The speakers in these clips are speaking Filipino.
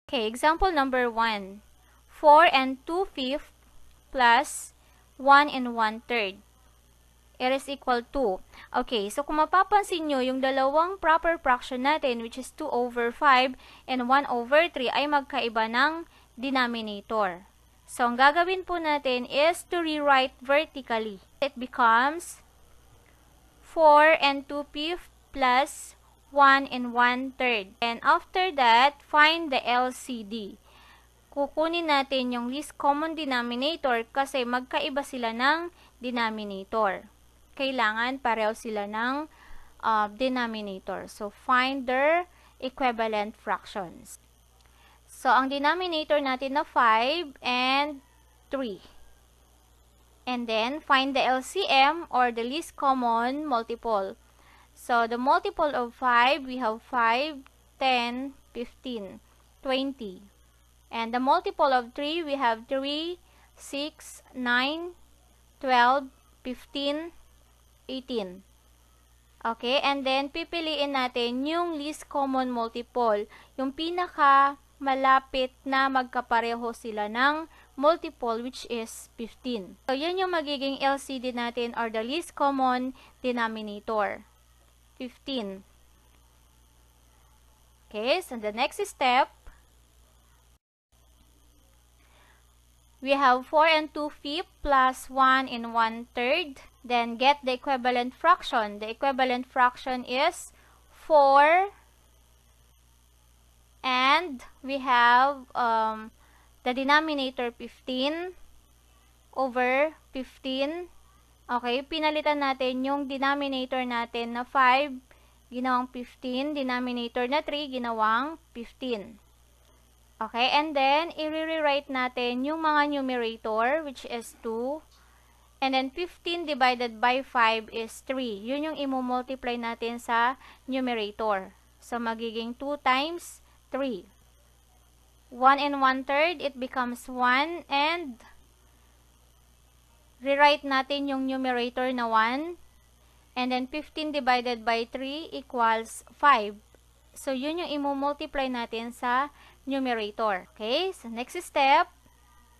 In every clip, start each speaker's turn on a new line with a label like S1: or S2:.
S1: Okay, example number 1. 4 and 2/5 plus 1 and 1/3. It is equal to. Okay, so kung mapapansin nyo, yung dalawang proper fraction natin, which is 2/5 and 1/3, ay magkaiba ng denominator. So, ang gagawin po natin is to rewrite vertically. It becomes 4 and 2/5 plus 1 and 1/3. And after that, find the LCD. Kukunin natin yung least common denominator kasi magkaiba sila ng denominator. Kailangan pareho sila ng denominator. So, find their equivalent fractions. So, ang denominator natin na 5 and 3. And then, find the LCM or the least common multiple. So, the multiple of 5, we have 5, 10, 15, 20. And the multiple of 3, we have 3, 6, 9, 12, 15, 18. Okay, and then pipiliin natin yung least common multiple, yung pinaka malapit na magkapareho sila ng multiple, which is 15. So, yun yung magiging LCD natin or the least common denominator, 15. Okay, so the next step, we have 4 and 2/5 plus 1 and 1/3. Then, get the equivalent fraction. The equivalent fraction is 4. And we have the denominator 15 over 15. Okay, pinalitan natin yung denominator natin na 5, ginawang 15. Denominator na 3, ginawang 15. Okay, and then, i-rewrite natin yung mga numerator, which is 2. And then, 15 divided by 5 is 3. Yun yung i-multiply natin sa numerator. So, magiging 2 times 3. 1 and 1/3, it becomes 1. And, rewrite natin yung numerator na 1. And then, 15 divided by 3 equals 5. So, yun yung i-multiply natin sa numerator. Okay, so next step,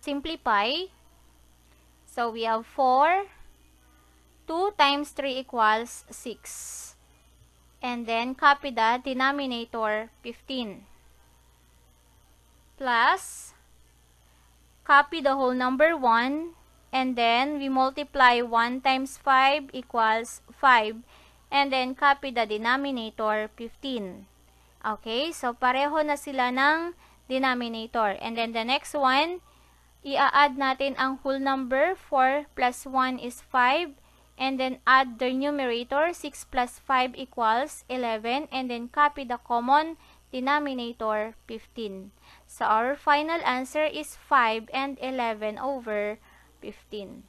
S1: simplify. So, we have 4. 2 times 3 equals 6. And then, copy the denominator 15. Plus, copy the whole number 1. And then, we multiply 1 times 5 equals 5. And then, copy the denominator 15. Okay, so pareho na sila ng denominator. And then, the next one, i-add natin ang whole number. 4 plus 1 is 5. And then, add the numerator. 6 plus 5 equals 11. And then, copy the common denominator, 15. So, our final answer is 5 and 11 over 15.